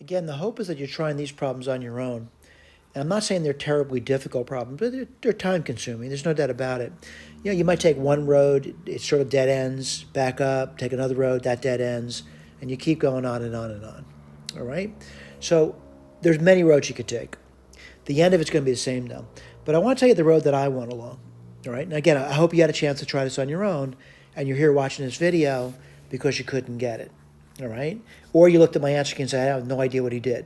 Again, the hope is that you're trying these problems on your own. And I'm not saying they're terribly difficult problems, but they're time consuming. There's no doubt about it. You know, you might take one road, it sort of dead ends, back up, take another road, that dead ends, and you keep going on and on and on. All right? So there's many roads you could take. The end of it's going to be the same though. But I want to tell you the road that I went along. All right? And again, I hope you had a chance to try this on your own, and you're here watching this video because you couldn't get it. All right? Or you looked at my answer key and said, I have no idea what he did.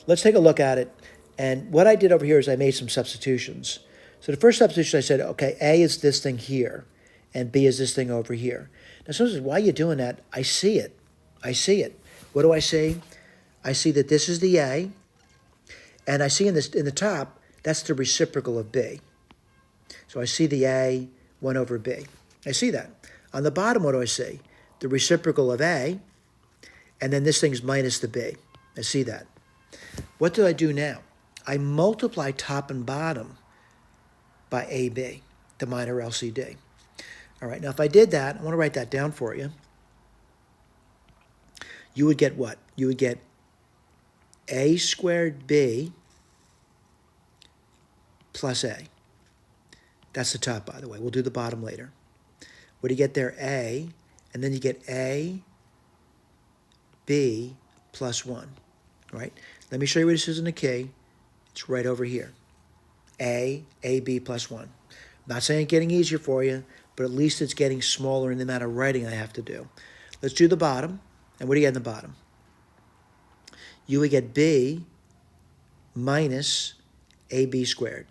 Let's take a look at it. And what I did over here is I made some substitutions. So the first substitution I said, okay, A is this thing here, and B is this thing over here. Now someone says, why are you doing that? I see it. I see it. What do I see? I see that this is the A, and I see in the top, that's the reciprocal of B. So I see the A, 1 over B. I see that. On the bottom, what do I see? The reciprocal of A, and then this thing's minus the B. I see that. What do I do now? I multiply top and bottom by AB, the minor LCD. All right, now if I did that, I want to write that down for you. You would get what? You would get A squared B plus A. That's the top, by the way. We'll do the bottom later. What do you get there? A, and then you get A, B plus 1. All right? Let me show you what this is in the key. It's right over here. A, B plus 1. I'm not saying it's getting easier for you, but at least it's getting smaller in the amount of writing I have to do. Let's do the bottom. And what do you get in the bottom? You would get B minus AB squared.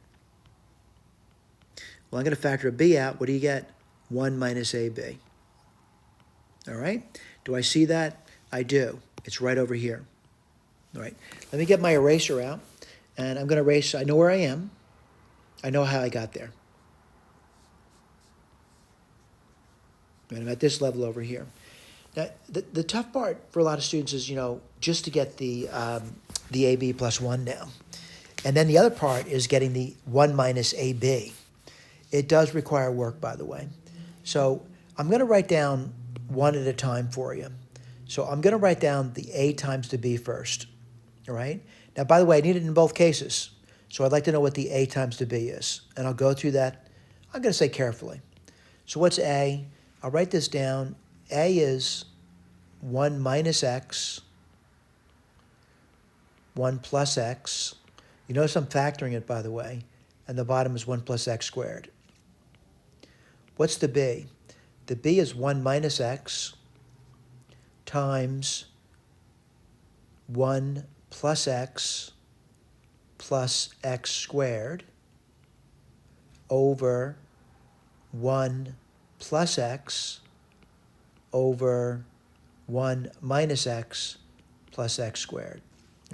Well, I'm going to factor a B out. What do you get? 1 minus AB. All right? Do I see that? I do. It's right over here. All right. Let me get my eraser out, and I'm going to erase. I know where I am. I know how I got there. And I'm at this level over here. Now, the tough part for a lot of students is, just to get the AB plus 1 down. And then the other part is getting the 1 minus AB. It does require work, by the way. So I'm going to write down one at a time for you. So I'm going to write down the A times the B first. All right? Now, by the way, I need it in both cases. So I'd like to know what the A times the B is. And I'll go through that, I'm going to say carefully. So what's A? I'll write this down. A is 1 minus X, 1 plus X. You notice I'm factoring it, by the way. And the bottom is 1 plus X squared. What's the B? The B is 1 minus X times 1 plus X squared over 1 plus X over 1 minus X plus X squared.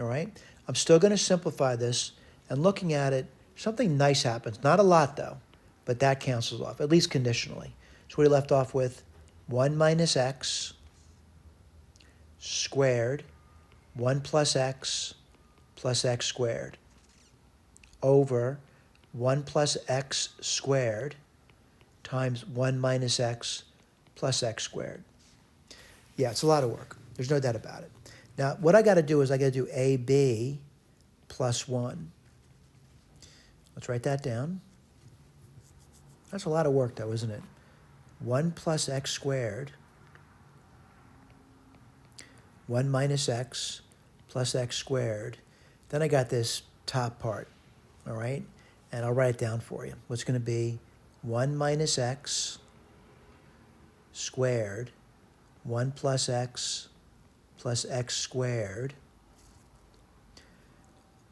All right? I'm still going to simplify this, and looking at it, something nice happens. Not a lot, though, but that cancels off, at least conditionally. So what are you left off with? 1 minus X squared, 1 plus X squared, over 1 plus X squared times 1 minus X plus X squared. Yeah, it's a lot of work. There's no doubt about it. Now, what I got to do is I got to do AB plus 1. Let's write that down. That's a lot of work, though, isn't it? 1 plus X squared, 1 minus X plus X squared. Then I got this top part, all right? And I'll write it down for you. What's going to be 1 minus X squared, 1 plus X squared.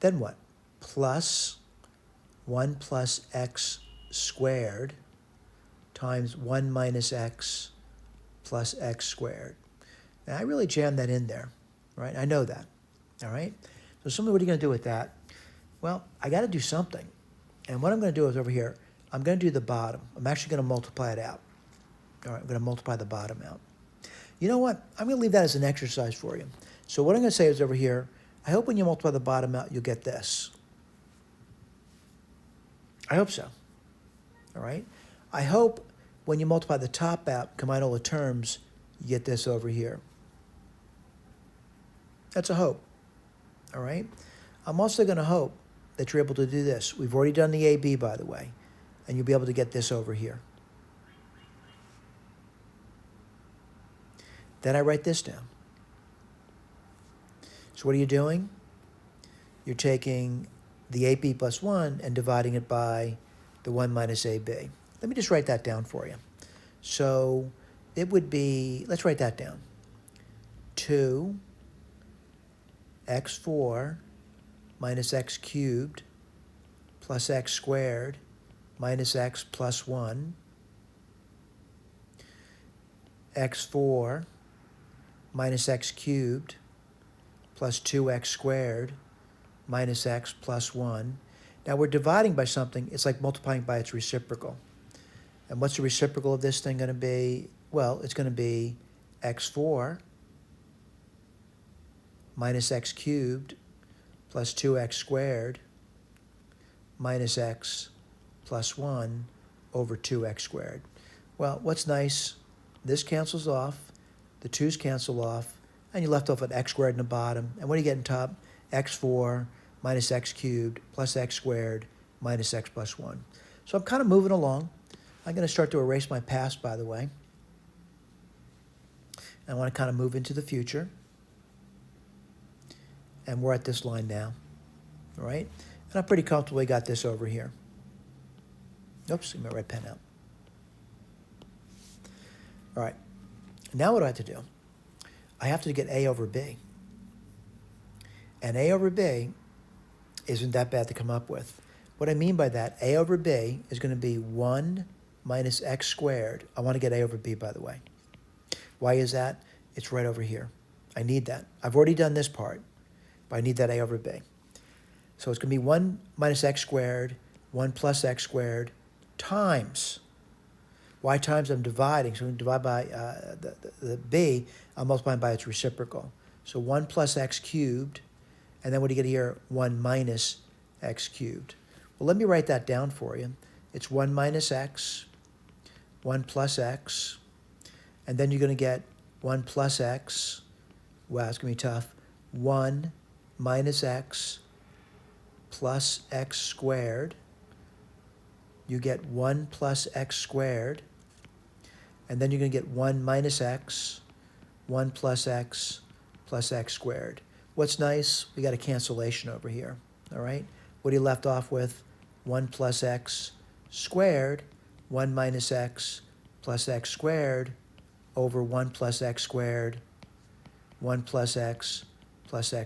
Then what? Plus 1 plus X squared times 1 minus X plus X squared. Now, I really jammed that in there, right? I know that, all right? So what are you going to do with that? Well, I got to do something. And what I'm going to do is over here, I'm going to do the bottom. I'm actually going to multiply it out. All right, I'm going to multiply the bottom out. You know what? I'm going to leave that as an exercise for you. So what I'm going to say is over here, I hope when you multiply the bottom out, you'll get this. I hope so. All right? I hope when you multiply the top out, combine all the terms, you get this over here. That's a hope, all right? I'm also going to hope that you're able to do this. We've already done the AB, by the way, and you'll be able to get this over here. Then I write this down. So what are you doing? You're taking the AB plus 1 and dividing it by the 1 minus AB. Let me just write that down for you. So it would be, let's write that down. 2x4 minus x cubed plus x squared minus x plus 1. x4 minus x cubed plus 2x squared minus x plus 1. Now we're dividing by something. It's like multiplying by its reciprocal. And what's the reciprocal of this thing going to be? Well, it's going to be x4 minus x cubed plus 2x squared minus x plus 1 over 2x squared. Well, what's nice, this cancels off, the 2's cancel off, and you're left off with x squared in the bottom. And what do you get in top? x4 minus x cubed plus x squared minus x plus 1. So I'm kind of moving along. I'm going to start to erase my past, by the way. I want to kind of move into the future. And we're at this line now, all right? And I pretty comfortably got this over here. Oops, get my red pen out. All right, now what do I have to do? I have to get A over B. And A over B isn't that bad to come up with. What I mean by that, A over B is going to be 1 minus x squared. I want to get A over B, by the way. Why is that? It's right over here. I need that. I've already done this part, but I need that A over B. So it's going to be 1 minus x squared, 1 plus x squared, times. Why times? I'm dividing. So I'm going to divide by the B. I'm multiplying by its reciprocal. So 1 plus x cubed, and then what do you get here? 1 minus x cubed. Well, let me write that down for you. It's 1 minus x, 1 plus x, and then you're going to get 1 plus x. Wow, it's going to be tough. 1 minus x plus x squared. You get 1 plus x squared, and then you're going to get 1 minus x, 1 plus x squared. What's nice? We got a cancellation over here, all right? What are you left off with? 1 plus x squared, 1 minus x plus x squared over 1 plus x squared, 1 plus x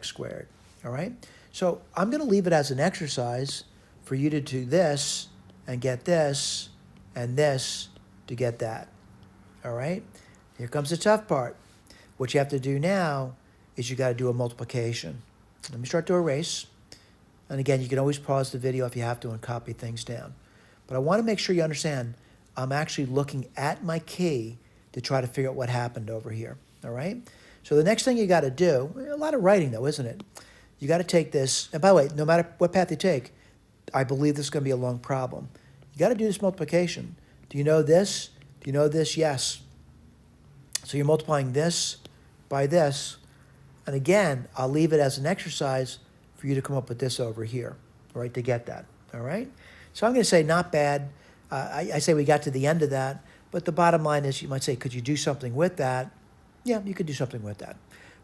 squared, all right? So I'm going to leave it as an exercise for you to do this and get this and this to get that, all right? Here comes the tough part. What you have to do now is you got to do a multiplication. Let me start to erase. And again, you can always pause the video if you have to and copy things down. But I want to make sure you understand I'm actually looking at my key to try to figure out what happened over here, all right? So the next thing you got to do, a lot of writing though, isn't it? You got to take this, and by the way, no matter what path you take, I believe this is going to be a long problem. You got to do this multiplication. Do you know this? Do you know this? Yes. So you're multiplying this by this. And again, I'll leave it as an exercise for you to come up with this over here, all right, to get that, all right? So I'm going to say not bad. I say we got to the end of that, but the bottom line is you might say, could you do something with that? Yeah, you could do something with that,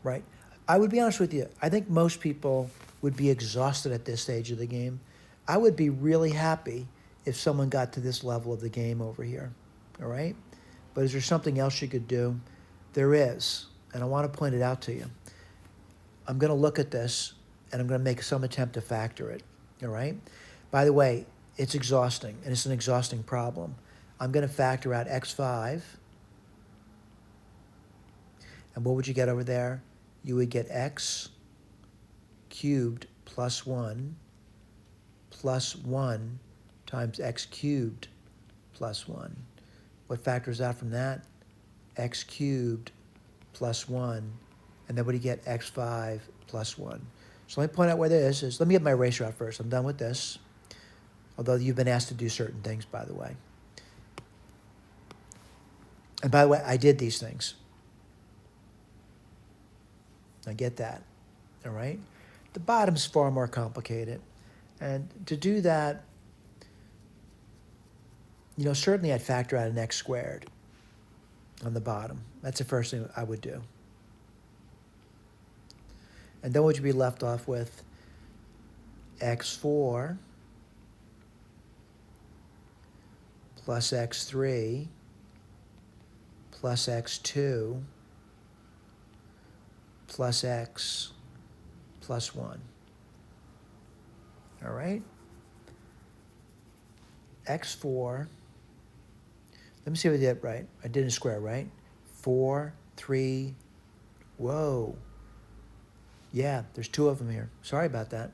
right? I would be honest with you. I think most people would be exhausted at this stage of the game. I would be really happy if someone got to this level of the game over here, all right? But is there something else you could do? There is, and I want to point it out to you. I'm going to look at this, and I'm going to make some attempt to factor it, all right? By the way, it's exhausting, and it's an exhausting problem. I'm going to factor out x5, and what would you get over there? You would get x cubed plus 1 times x cubed plus 1. What factors out from that? X cubed plus 1. And then what do you get? X5 plus 1. So let me point out where this is. Let me get my eraser out first. I'm done with this. Although you've been asked to do certain things, by the way. And by the way, I did these things. I get that. all right? The bottom's far more complicated. And to do that, certainly I'd factor out an x squared on the bottom. That's the first thing I would do. And then what would you be left off with? X4 plus X3 plus X2 plus X plus 1. All right? X4, let me see if I did it right. I did a square, right? 4, 3, whoa. Yeah, there's two of them here. Sorry about that.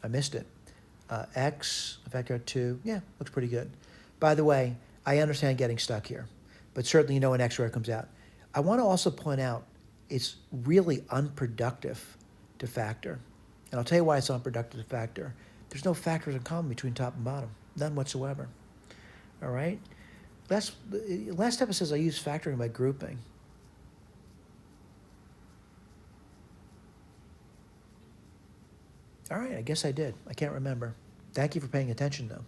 I missed it. X, factor out 2, yeah, looks pretty good. By the way, I understand getting stuck here, but certainly you know when x squared comes out. I want to also point out it's really unproductive to factor. And I'll tell you why it's unproductive to factor. There's no factors in common between top and bottom, none whatsoever. All right? Last step it says I use factoring by grouping. All right, I guess I did. I can't remember. Thank you for paying attention, though.